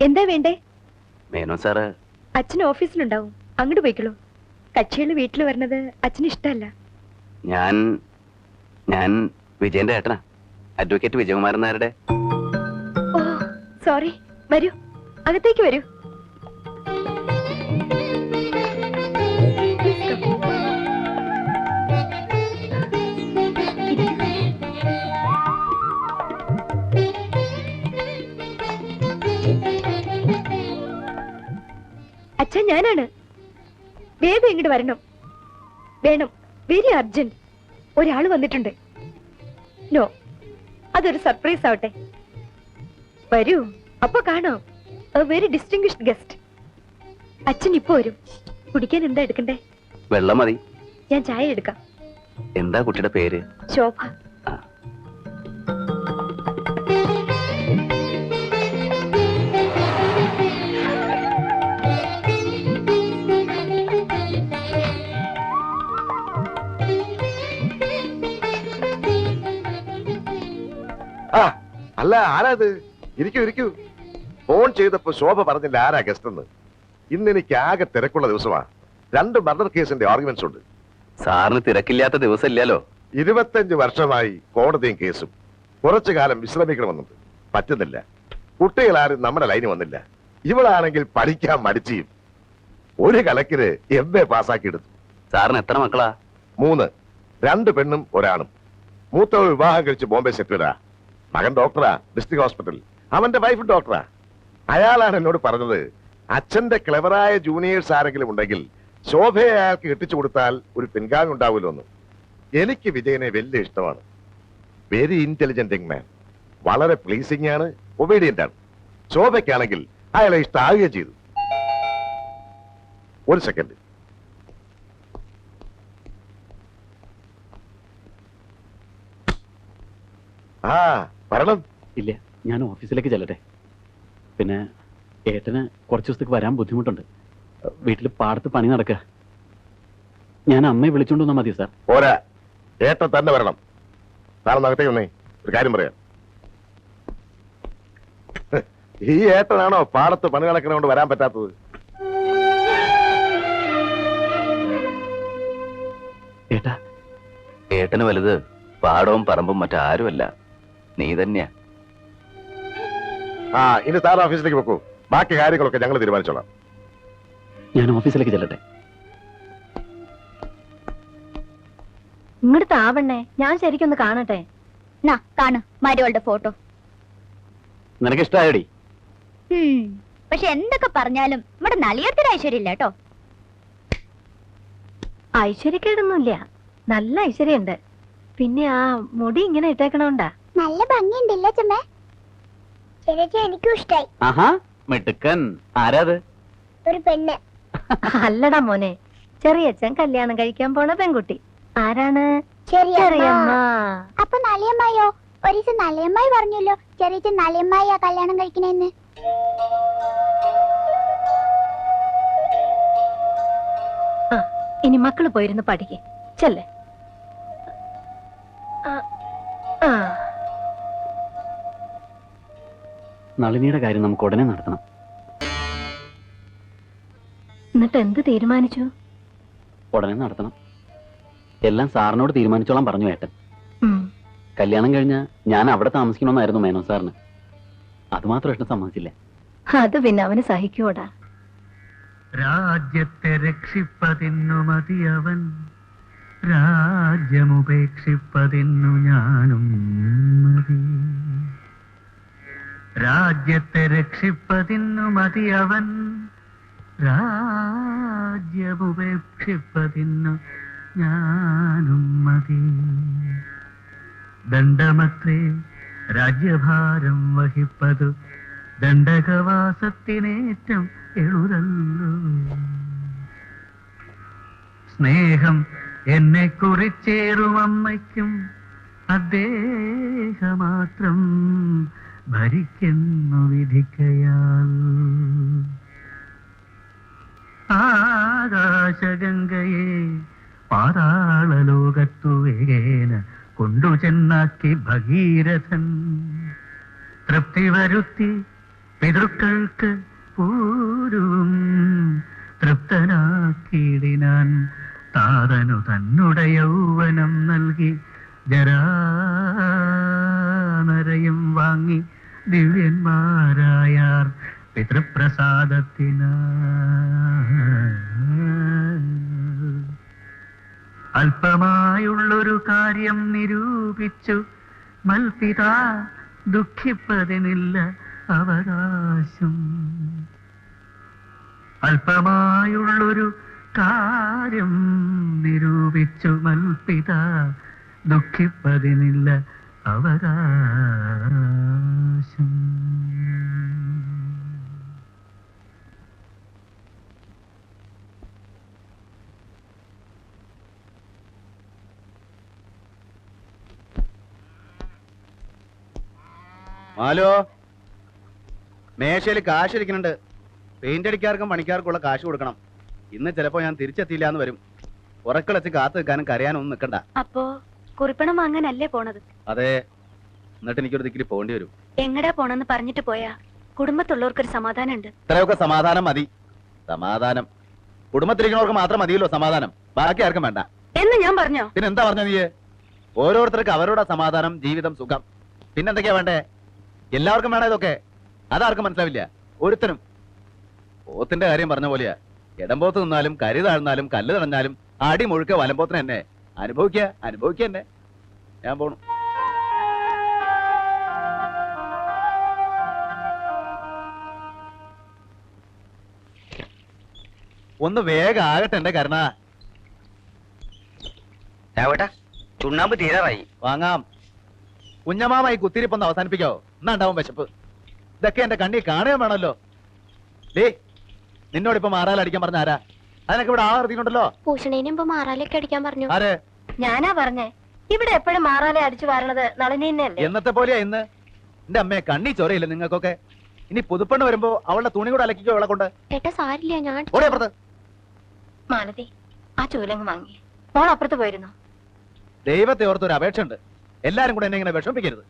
എന്താ വേണ്ടേ? മേനോ സാറ് അച്ഛൻ ഓഫീസിലുണ്ടാവും, അങ്ങോട്ട് പോയിക്കോളൂ. കക്ഷികൾ വീട്ടിൽ വരുന്നത് അച്ഛന് ഇഷ്ടമല്ല. ഞാൻ ഞാൻ വിജയന്റെ ഏട്ടനാ, അഡ്വക്കേറ്റ് വിജയകുമാരൻ നായരുടെ. ഓ സോറി, വരൂ, അകത്തേക്ക് വരൂ. അച്ഛാ, ഞാനാണ്. വേഗം ഇങ്ങോട്ട് വരണം. വേണം, വെരി അർജന്റ്. ഒരാൾ വന്നിട്ടുണ്ട്. നോ, അതൊരു സർപ്രൈസ് ആവട്ടെ. വരൂ, അപ്പൊ കാണാം. Very distinguished guest. അച്ഛൻ ഇപ്പൊ വരും. കുടിക്കാൻ എന്താ എടുക്കണ്ടേ? വെള്ളം മതി. ഞാൻ ചായ എടുക്കാം. എന്താ കുട്ടിയുടെ പേര്? ശോഭ. അല്ല, ആരാത്? ഇരിക്കൂ ഇരിക്കൂ. ഫോൺ ചെയ്തപ്പോ ശോഭ പറഞ്ഞില്ല ആരാ ഗസ്റ്റ് എന്ന്. ഇന്ന് എനിക്ക് ആകെ തിരക്കുള്ള ദിവസമാ. 2 മർഡർ കേസിന്റെ ആർഗ്യുമെന്റ്സ് ഉണ്ട്. സാറിന് തിരക്കില്ലാത്ത ദിവസം ഇല്ലല്ലോ. 25 വർഷമായി കോടതിയും കേസും. കുറച്ചു കാലം വിശ്രമിക്കണമെന്നുണ്ട്, പറ്റുന്നില്ല. കുട്ടികളാരും നമ്മുടെ ലൈന് വന്നില്ല. ഇവളാണെങ്കിൽ പഠിക്കാൻ മടിച്ചും. ഒരു കലക്കിന് MA പാസ്സാക്കി എടുത്തു. സാറിന് എത്ര മക്കളാ? 3, 2 പെണ്ണും 1 ആണും. മൂത്തവ വിവാഹം കഴിച്ച് ബോംബെ സെറ്റിലാ. മകൻ ഡോക്ടറാ, ഡിസ്ട്രിക്ട് ഹോസ്പിറ്റൽ. അവന്റെ വൈഫ് ഡോക്ടറാ. അയാളാണ് എന്നോട് പറഞ്ഞത്, അച്ഛന്റെ ക്ലെവറായ ജൂനിയേഴ്സ് ആരെങ്കിലും ഉണ്ടെങ്കിൽ ശോഭയെ അയാൾക്ക് കെട്ടിച്ചു കൊടുത്താൽ ഒരു പിൻഗാമി ഉണ്ടാവുമല്ലോ എന്ന്. എനിക്ക് വിജയനെ വലിയ ഇഷ്ടമാണ്. Very intelligent young man. വളരെ പ്ലീസിംഗ് ആണ്, ഒബീഡിയന്റ് ആണ്. ശോഭയ്ക്കാണെങ്കിൽ അയാളെ ഇഷ്ടമാവുകയും ചെയ്തു. ഒരു സെക്കൻഡ്. ആ വരണം. ഇല്ല, ഞാൻ ഓഫീസിലേക്ക് ചെല്ലട്ടെ. പിന്നെ ഏട്ടന് കുറച്ച് ദിവസത്തേക്ക് വരാൻ ബുദ്ധിമുട്ടുണ്ട്. വീട്ടിൽ പാടത്ത് പണി നടക്കുക. ഞാൻ അമ്മയെ വിളിച്ചോണ്ട് വന്നാൽ മതിയോ സാർ? പോരാ, ഏട്ടൻ തന്നെ വരണം. നാളെ നകത്തേക്ക് വന്നേ, ഒരു കാര്യം പറയാം. ഈ ഏട്ടനാണോ പാടത്ത് പണി നടക്കണോണ്ട് വരാൻ പറ്റാത്തത്? ഏട്ടാ, ഏട്ടന് വലുത് പാടവും പറമ്പും മറ്റാരുമല്ല, നീ തന്നെയാ. ഇനി സാർ ഓഫീസിലേക്ക് വെക്കൂ. ബാക്കി കാര്യങ്ങളൊക്കെ ഞങ്ങൾ തീരുമാനിച്ചോളാം. ഞാൻ ഓഫീസിലേക്ക് ചെല്ലട്ടെ. ഇങ്ങോട്ട് താവണ്ണേ, ഞാൻ ശരിക്കൊന്ന് കാണട്ടെ. കാണു മരുവളുടെ ഫോട്ടോ. നിനക്ക് ഇഷ്ടായോടി? പക്ഷെ എന്തൊക്കെ പറഞ്ഞാലും നമ്മുടെ നളിയത്തിന് ഐശ്വര്യം ഇല്ല കേട്ടോ. ഐശ്വര്യക്കേടൊന്നുമില്ല, നല്ല ഐശ്വര്യമുണ്ട്. പിന്നെ ആ മുടി ഇങ്ങനെ ഇട്ടേക്കണോണ്ടാ. നല്ല ഭംഗിയുണ്ടല്ലേ ചമ്മേ? ചേച്ചി എനിക്കും ഇഷ്ടായി. ആഹാ, മിടുക്കൻ. ആരാത്? ഒരു പെണ്ണ്. അല്ലടാ മോനെ, ചെറിയച്ഛൻ കല്യാണം കഴിക്കാൻ പോണ പെൺകുട്ടി. ആരാണ്? ചെറിയമ്മ. അപ്പൊ നളിയമ്മായോ? ഒരു ദിവസം നളിയമ്മായി പറഞ്ഞല്ലോ ചെറിയച്ഛൻ നളിയമ്മായിയാ കല്യാണം കഴിക്കണേന്ന്. ഇനി മക്കള് പോയിരുന്ന് പഠിക്കേ ചെല്ലേ. നളിനിയുടെ കാര്യം നമുക്ക് ഉടനെ നടത്തണം. എന്നിട്ട് എന്ത് തീരുമാനിച്ചു? ഉടനെ നടത്തണം. എല്ലാം സാറിനോട് തീരുമാനിച്ചോളാൻ പറഞ്ഞു ഏട്ടൻ. കല്യാണം കഴിഞ്ഞ ഞാൻ അവിടെ താമസിക്കണമെന്നായിരുന്നു മേനോ സാറിന്. അത് മാത്രം ഏട്ടൻ സമ്മതിച്ചില്ല. അത് പിന്നെ അവന് സഹിക്കൂടാ. രാജ്യത്തെ രക്ഷിപ്പതിന്നു മതിയവൻ, രാജ്യമുപേക്ഷിപ്പതിന്നു ഞാനും മതി. രാജ്യത്തെ രക്ഷിപ്പതിന്നു മതിയവൻ, രാജ്യമുപേക്ഷിപ്പതിന്നു ഞാനും മതി. ദണ്ഡമത്രേ രാജ്യഭാരം വഹിപ്പതു, ദണ്ഡകവാസത്തിനേറ്റം എളുതല്ലോ. സ്നേഹം എന്നെ കുറിച്ചേറും അമ്മയ്ക്കും അദ്ദേഹമാത്രം ഭരിക്കുന്നു വിധിക്കയാൽ. ആകാശഗംഗയെ പാതാളലോകത്തു വേഗേന കൊണ്ടുചെന്നാക്കി ഭഗീരഥൻ. തൃപ്തി വരുത്തി പിതൃക്കൾക്ക് പൂരവും തൃപ്തനാക്കിയിടിനാൻ. താതനു തന്നുടെ യൗവനം നൽകി ജരാനരയും വാങ്ങി ദിവ്യന്മാരായാർ പിതൃപ്രസാദത്തിന. അല്പമായുള്ളൊരു കാര്യം നിരൂപിച്ചു മൽപിതാ ദുഃഖിപ്പതിനില്ല അവകാശം. അല്പമായുള്ളൊരു കാര്യം നിരൂപിച്ചു മൽപിതാ ദുഃഖിപ്പതിനില്ല അവകാശം. ഹലോ, മേശയിൽ കാശ് ഇരിക്കുന്നുണ്ട്. പെയിന്റ് അടിക്കാർക്കും പണിക്കാർക്കുള്ള കാശ് കൊടുക്കണം. ഇന്ന് ചിലപ്പോ ഞാൻ തിരിച്ചെത്തിയില്ല എന്ന് വരും. ഉറക്കളച്ച് കാത്തു നിൽക്കാനും കരയാനൊന്നും നിൽക്കണ്ട. അപ്പോ കുറിപ്പണം വാങ്ങാനല്ലേ പോണത്? അതെ, എന്നിട്ട് എനിക്കൊരു ദിക്കിൽ പോകേണ്ടി വരും. എങ്ങടാ പോണെന്ന് പറഞ്ഞിട്ട് പോയാ കുടുംബത്തുള്ളവർക്കൊരു സമാധാനം ഉണ്ട്. ഇത്രയൊക്കെ സമാധാനം മതി. സമാധാനം കുടുംബത്തിരിക്കുന്നവർക്ക് മാത്രം മതിയല്ലോ സമാധാനം, ബാക്കി ആർക്കും വേണ്ട എന്ന് ഞാൻ പറഞ്ഞോ? പിന്നെ എന്താ പറഞ്ഞ നീ? ഓരോരുത്തർക്ക് അവരുടെ സമാധാനം, ജീവിതം, സുഖം. പിന്നെന്തൊക്കെയാ വേണ്ടേ? എല്ലാവർക്കും വേണം ഇതൊക്കെ. അതാർക്കും മനസ്സിലാവില്ല ഒരുത്തനും. പോത്തിന്റെ കാര്യം പറഞ്ഞ പോലെയാ. ഇടംപോത്ത് നിന്നാലും കരി താഴ്ന്നാലും കല്ല് തടഞ്ഞാലും അടി മുഴുക്ക വലമ്പോത്തിന് തന്നെ അനുഭവിക്കുക തന്നെ. ഞാൻ പോണു. ഒന്ന് വേഗം ആകട്ടെ എന്റെ കരുണ. ചുണ്ണാമ്പ് തീരാറായി. വാങ്ങാം. കുഞ്ഞമാമായി കുത്തിരിപ്പൊന്ന് അവസാനിപ്പിക്കോ? എന്നാ ഉണ്ടാവും വിശപ്പ്. ഇതൊക്കെ എന്റെ കണ്ണി കാണുകയും വേണമല്ലോ. ഡേ, നിന്നോടിപ്പോ മാറാലടിക്കാൻ പറഞ്ഞ ആരാ? അതിനൊക്കെ ഇവിടെ ആളർത്തിയിട്ടുണ്ടല്ലോ. ഭൂഷണേനും ഇപ്പൊ മാറാലൊക്കെ അടിക്കാൻ പറഞ്ഞു. ആര്? ഞാനാ പറഞ്ഞേ. ഇവിടെ എപ്പോഴും മാറാലെ അടിച്ചു വാരണത് നളിനീന്നല്ലേ? എന്നത്തെ പോലെയാ ഇന്ന്? എന്റെ അമ്മയെ കണ്ണി ചൊറയില്ല നിങ്ങൾക്കൊക്കെ. ഇനി പുതുപ്പെണ്ണ് വരുമ്പോ അവളുടെ തുണി കൂടെ അലക്കിക്കോ അവളെ കൊണ്ട്. ഏട്ടാ സാരില്ല, ഞാൻ ഓടി അപ്പുറത്ത്. മാലതി, ആ ചൂലങ്ങ് വാങ്ങി. മോൾ അപ്പുറത്ത് പോയിരുന്നു. ദൈവത്തെ ഓർത്തൊരു അപേക്ഷ ഉണ്ട്. എല്ലാരും കൂടെ എന്നെ ഇങ്ങനെ വിഷമിപ്പിക്കരുത്.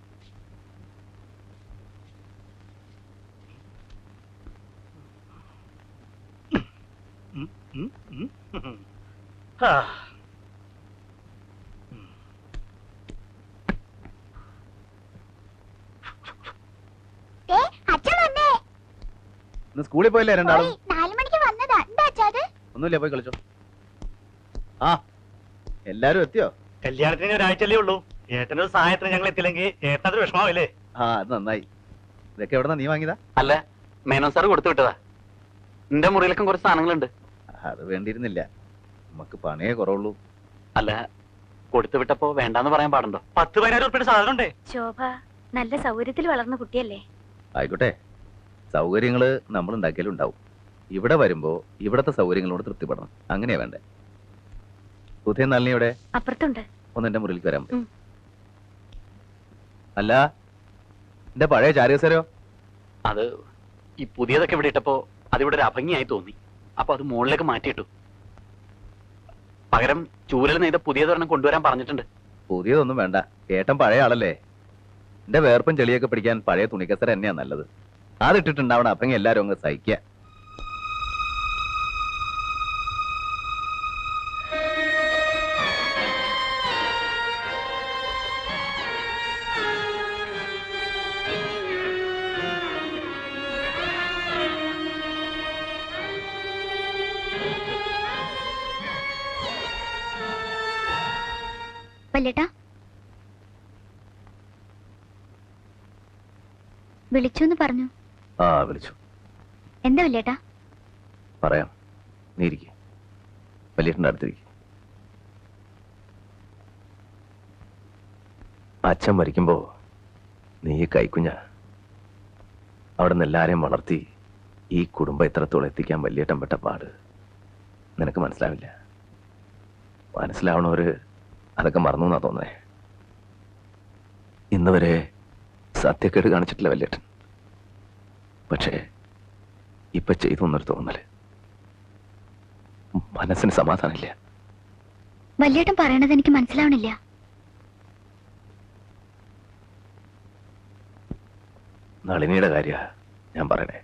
അച്ഛൻ വന്നേ. ഇന്ന് സ്കൂളിൽ പോയില്ലേ രണ്ടാളും? 4 മണിക്ക് വന്നതാ. എന്താ അച്ഛാ അത്? ഒന്നുമില്ല, പോയി കളിച്ചോ. ആ, എല്ലാരും എത്തിയോ? കല്യാണത്തിന് ഒരാഴ്ചയല്ലേ ഉള്ളൂ. ഏട്ടനൊരു സഹായത്തിന് ഞങ്ങൾ എത്തില്ലെങ്കിൽ ഏട്ടനത് വിഷമാവില്ലേ? ആ, അത് നന്നായി. ഇതൊക്കെ എവിടെന്നാ നീ വാങ്ങിയതാ? അല്ല, മേനോൻ സാർ കൊടുത്തു വിട്ടതാ. എന്റെ മുറിയിലൊക്കെ കുറച്ച് സാധനങ്ങളുണ്ട്. അത് വേണ്ടിയിരുന്നില്ല, നമുക്ക് പണിയേ കുറവുള്ളൂ. അല്ല, കൊടുത്തു വിട്ടപ്പോ വേണ്ടാന്ന് പറയാൻ പാടുണ്ടോ? 10-15 ഉറുപ്പിയുടെ സാധനം ഉണ്ടേ. ശോഭ നല്ല സൗകര്യത്തിൽ വളർന്ന കുട്ടിയല്ലേ? ആയിക്കോട്ടെ, സൗകര്യങ്ങള് നമ്മൾ ഉണ്ടാക്കിയാലും ഉണ്ടാവും. ഇവിടെ വരുമ്പോ ഇവിടത്തെ സൗകര്യങ്ങളോട് തൃപ്തിപ്പെടണം. അങ്ങനെയാ വേണ്ടേ? പുതിയ നളിനിയുടെ അപ്പുറത്തുണ്ട്. ഒന്ന് എന്റെ മുറിയിലേക്ക് വരാൻ പറ്റും? ഉം. അല്ല, എന്റെ പഴയ ചാരികസരോ? അത് ഈ പുതിയതൊക്കെ ഇവിടെ ഇട്ടപ്പോ അതിവിടെ ഒരു അഭംഗിയായി തോന്നി. അപ്പൊ അത് മുകളിലേക്ക് മാറ്റിയിട്ടു. പകരം ചൂരൽ നെയ്ത പുതിയതൊരെണ്ണം കൊണ്ടുവരാൻ പറഞ്ഞിട്ടുണ്ട്. പുതിയതൊന്നും വേണ്ട, ഏട്ടൻ പഴയ ആളല്ലേ. എന്റെ വേർപ്പും ചെളിയൊക്കെ പിടിക്കാൻ പഴയ തുണിക്കസര തന്നെയാ നല്ലത്. അതിട്ടിട്ടുണ്ടാവണം അപ്പങ്ങി എല്ലാരും അങ്ങ് സഹിക്കുക. വല്യേട്ടാ, വിളിച്ചു പറഞ്ഞു. ആ, വിളിച്ചു. എന്താ വല്യേട്ടാ? പറയാം, നീ ഇരിക്കെ. വലിയേട്ടൻ്റെ അടുത്തിരിക്കെ. അച്ഛൻ മരിക്കുമ്പോ നീ കൈക്കുഞ്ഞ. അവിടെ നിന്ന് എല്ലാരെയും വളർത്തി ഈ കുടുംബം ഇത്രത്തോളം എത്തിക്കാൻ വലിയേട്ടൻ പെട്ട പാട് നിനക്ക് മനസ്സിലാവില്ല. മനസ്സിലാവണവര് അതൊക്കെ മറന്നു എന്നാ തോന്നേ. ഇന്ന് വരെ സത്യക്കേട് കാണിച്ചിട്ടില്ല വലിയേട്ടൻ. പക്ഷേ ഇപ്പൊ ചെയ്തു എന്നൊരു തോന്നല്. മനസ്സിന് സമാധാനമില്ല. വല്യേട്ടൻ പറയണത് എനിക്ക് മനസ്സിലാവണില്ല. നളിനിയുടെ കാര്യ ഞാൻ പറയണേ,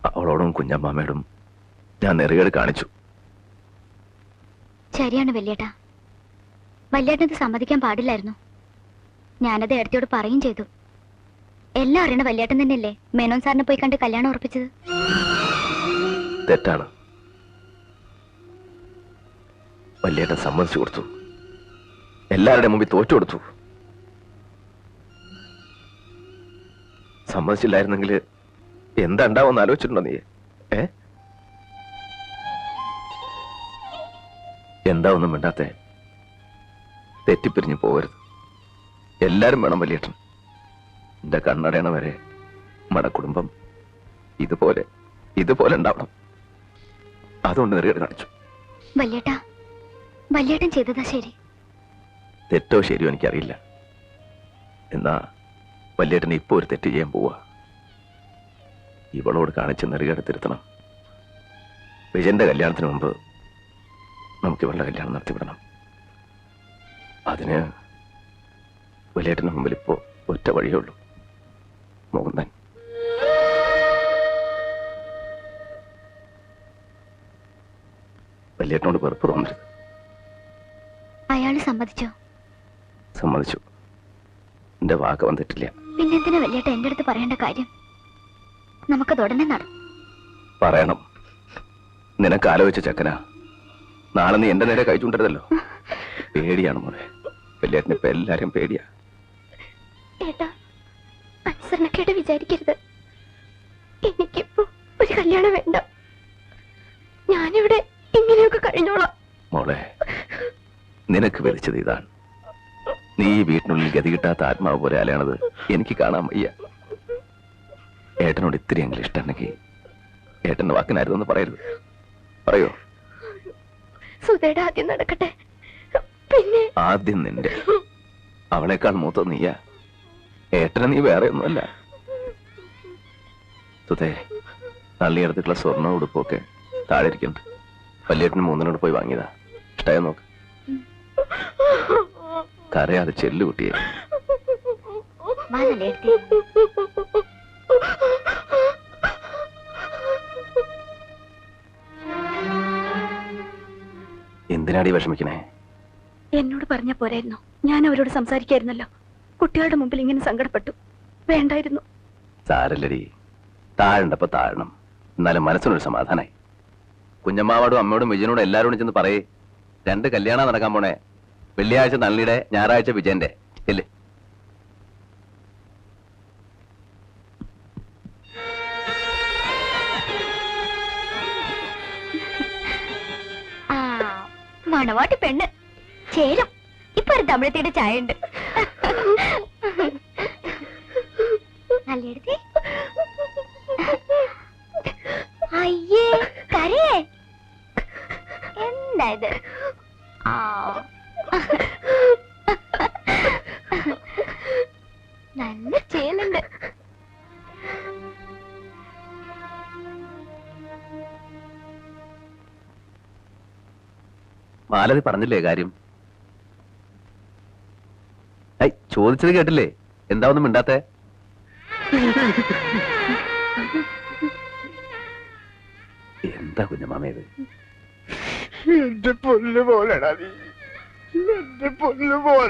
അവളോടും കുഞ്ഞമ്മാമ്മയോടും ഞാൻ നെറുകേട് കാണിച്ചു. ശരിയാണ് വല്യേട്ടാ. വല്യേട്ടനത് സമ്മതിക്കാൻ പാടില്ലായിരുന്നു. ഞാനത് ഏടത്തിയോട് പറയും ചെയ്തു. എല്ലാം അറിയണ വല്യേട്ടൻ തന്നെയല്ലേ മേനോൻ സാറിനെ പോയി കണ്ട് കല്യാണം ഉറപ്പിച്ചത്. തെറ്റാണ്. വല്യേട്ടൻ സമ്മതിച്ചു കൊടുത്തു. എല്ലാവരുടെ മുമ്പിൽ തോറ്റു കൊടുത്തു. സമ്മതിച്ചില്ലായിരുന്നെങ്കിൽ എന്താ ഉണ്ടാവുമെന്ന് ആലോചിച്ചിട്ടുണ്ടോ നീ? എന്താ ഒന്നും മിണ്ടാത്തെ? തെറ്റിപ്പിരിഞ്ഞു പോകരുത്. എല്ലാരും വേണം വല്യേട്ടൻ. എന്റെ കണ്ണടയണ വരെ മടക്കുടുംബം ഇതുപോലെ ഉണ്ടാവണം. അതുകൊണ്ട് നെറുകേട് കാണിച്ചു. വല്യേട്ടാ, വല്യേട്ടൻ ചെയ്തതാ ശരി. തെറ്റോ ശരിയോ എനിക്കറിയില്ല. എന്നാ വല്യേട്ടൻ ഇപ്പൊ ഒരു തെറ്റ് ചെയ്യാൻ പോവാ. ഇവളോട് കാണിച്ച് നെറുകേട് തിരുത്തണം. വിജയന്റെ കല്യാണത്തിന് മുമ്പ് നമുക്ക് ഇവളുടെ കല്യാണം നടത്തിവിടണം. അതിന് വല്യേട്ടന്റെ മുമ്പിൽ ഇപ്പോ ഒറ്റ വഴിയേ ഉള്ളൂ. മോഹൻദൻ. വല്യേട്ടനോട് വെറുപ്പ് തോന്നരുത്. അയാള് സമ്മതിച്ചോ? സമ്മതിച്ചു. എന്റെ വാക്ക് വന്നിട്ടില്ല. പിന്നെന്തിനാ വല്യേട്ട എന്റെ അടുത്ത് പറയേണ്ട കാര്യം? നമുക്കത് ഉടനെ പറയണം. നിനക്ക് ആലോചിച്ച ചെക്കനാ. നാളെ നീ എന്റെ നേരെ കൈ ചൂണ്ടരുതല്ലോ. പേടിയാണ് മോനെ. വല്യേട്ടന് ഇപ്പൊ എല്ലാരും പേടിയാ. ഏട്ടാ, അനുസരണക്കേട് വിചാരിക്കരുത്. എനിക്കിപ്പോ ഒരു കല്യാണം വേണ്ട. ഞാനിവിടെ ഇങ്ങനെയൊക്കെ കഴിഞ്ഞോളാം. മോളെ, നിനക്ക് വിളിച്ചത് ഇതാണ്. നീ ഈ വീട്ടിനുള്ളിൽ ഗതി കിട്ടാത്ത ആത്മാവ് പോലെ അലയണത് എനിക്ക് കാണാൻ വയ്യ. ഏട്ടനോട് ഇത്തിരിയെങ്കിലും ഇഷ്ടമുണ്ടെങ്കിൽ ഏട്ടന്റെ വാക്കിനായിരുന്നെന്ന് പറയരുത്. പറയോ? സുധയുടെ ആദ്യം നടക്കട്ടെ, പിന്നെ ആദ്യം നിന്റെ. അവളെക്കാൾ മൂത്തത് നീയാ. ഏട്ടനെ നീ വേറെ ഒന്നുമല്ല. സുധേ, നള്ളിയെടുത്തുള്ള സ്വർണ്ണ ഉടുപ്പൊക്കെ താഴെ ഇരിക്കുന്നുണ്ട്. വല്യേട്ടന് 3 പോയി വാങ്ങിയതാ. ഇഷ്ടമായി നോക്ക്. കരയാതെ ചെല്ലു കുട്ടിയെ. എന്തിനാടി വിഷമിക്കണേ? എന്നോട് പറഞ്ഞ പോരായിരുന്നു. ഞാൻ അവരോട് സംസാരിക്കായിരുന്നല്ലോ. കുട്ടികളുടെ മുമ്പിൽ ഇങ്ങനെ സങ്കടപ്പെട്ടു. വേണ്ടായിരുന്നു. സാരല്ലടി, താഴണ്ടപ്പോ താഴണം. എന്നാലും മനസ്സിനൊരു സമാധാനായി. കുഞ്ഞമ്മാവോടും അമ്മയോടും വിജയനോടും എല്ലാരോടും ചെന്ന് പറയേ, 2 കല്യാണം നടക്കാൻ പോണേ. വെള്ളിയാഴ്ച നള്ളിയുടെ, ഞായറാഴ്ച വിജയന്റെ. ഇല്ലേ? മണവാട്ടി പെണ്ണ് ചേരും. ഇപ്പൊ ഒരു തമിഴത്തിയുടെ ചായ ഉണ്ട്. നല്ലെടുത്തി. അയ്യേ, കരയേ. എന്താ ഇത്? നല്ല ചേലുണ്ട്. മാലതി പറഞ്ഞില്ലേ കാര്യം? ചോദിച്ചത് കേട്ടില്ലേ? എന്താ ഒന്നും മിണ്ടാത്തെ? എന്താ കുഞ്ഞമാമേത്? എന്റെ പൊന്നു പോലെടാ നീ. എന്റെ പൊന്നു പോൽ.